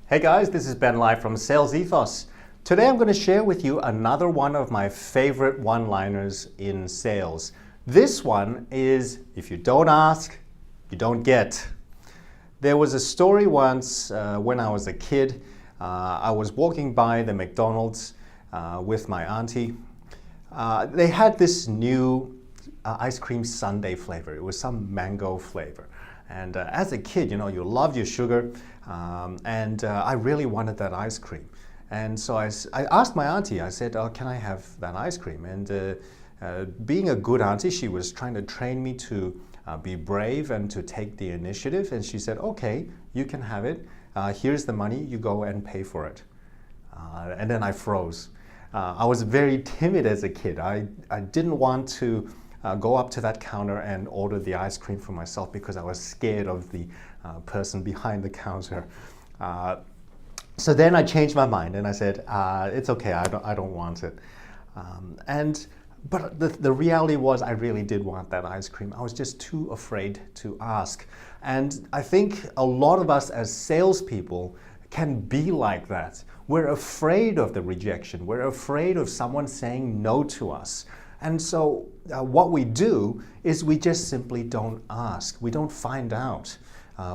Hey guys, this is Ben Lai from Sales Ethos. Today I'm going to share with you another one of my favorite one-liners in sales. This one is, if you don't ask, you don't get. There was a story once when I was a kid. I was walking by the McDonald's with my auntie. They had this new ice cream sundae flavor. It was some mango flavor. And as a kid, you loved your sugar, and I really wanted that ice cream. And so I asked my auntie, I said, can I have that ice cream? And being a good auntie, she was trying to train me to be brave and to take the initiative. And she said, okay, you can have it. Here's the money, you go and pay for it. And then I froze. I was very timid as a kid. I didn't want to go up to that counter and order the ice cream for myself because I was scared of the person behind the counter. So then I changed my mind and I said, it's okay, I don't want it. But the reality was I really did want that ice cream. I was just too afraid to ask. And I think a lot of us as salespeople can be like that. We're afraid of the rejection. We're afraid of someone saying no to us. And so what we do is we just simply don't ask. We don't find out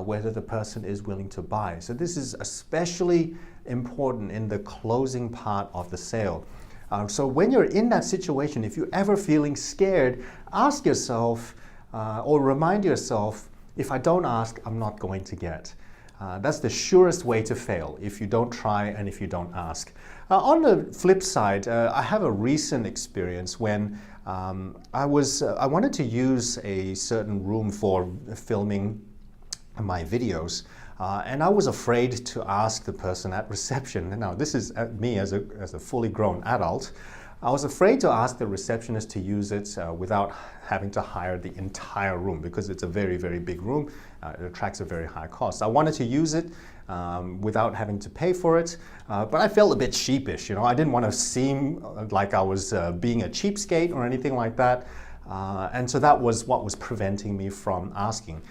whether the person is willing to buy. So this is especially important in the closing part of the sale. So when you're in that situation, if you're ever feeling scared, ask yourself or remind yourself, if I don't ask, I'm not going to get. That's the surest way to fail, if you don't try and if you don't ask. On the flip side, I have a recent experience when I wanted to use a certain room for filming my videos, and I was afraid to ask the person at reception. Now, this is me as a fully grown adult. I was afraid to ask the receptionist to use it without having to hire the entire room because it's a very, very big room. It attracts a very high cost. I wanted to use it without having to pay for it, but I felt a bit sheepish. I didn't want to seem like I was being a cheapskate or anything like that, and so that was what was preventing me from asking.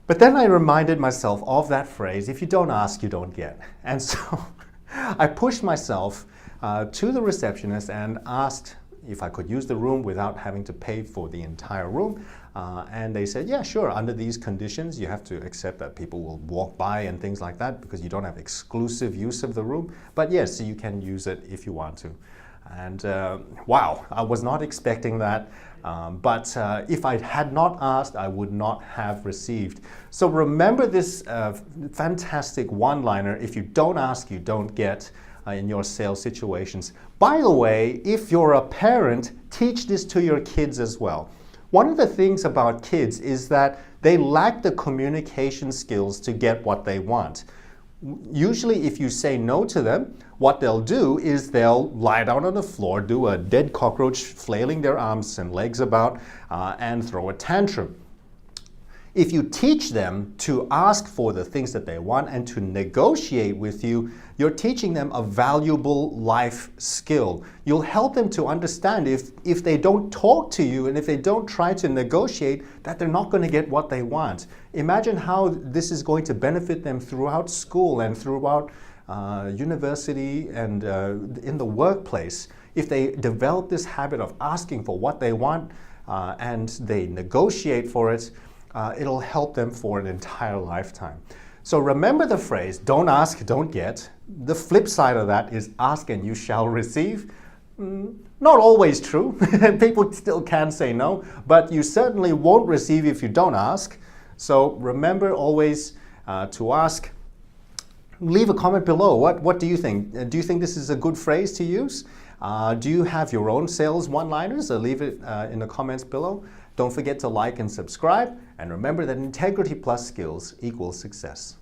But then I reminded myself of that phrase, if you don't ask, you don't get. And so I pushed myself to the receptionist and asked if I could use the room without having to pay for the entire room. And they said, yeah, sure, under these conditions, you have to accept that people will walk by and things like that because you don't have exclusive use of the room. But yes, you can use it if you want to. And wow, I was not expecting that. But if I had not asked, I would not have received. So remember this fantastic one-liner, if you don't ask, you don't get, in your sales situations. By the way, if you're a parent, teach this to your kids as well. One of the things about kids is that they lack the communication skills to get what they want. Usually if you say no to them, what they'll do is they'll lie down on the floor, do a dead cockroach, flailing their arms and legs about, and throw a tantrum. If you teach them to ask for the things that they want and to negotiate with you, you're teaching them a valuable life skill. You'll help them to understand if they don't talk to you and if they don't try to negotiate, that they're not going to get what they want. Imagine how this is going to benefit them throughout school and throughout university and in the workplace. If they develop this habit of asking for what they want and they negotiate for it, it'll help them for an entire lifetime. So remember the phrase, don't ask, don't get. The flip side of that is ask and you shall receive. Not always true. People still can say no, but you certainly won't receive if you don't ask. So remember always to ask. Leave a comment below. What do you think? Do you think this is a good phrase to use? Do you have your own sales one-liners? Leave it in the comments below. Don't forget to like and subscribe. And remember that integrity plus skills equals success.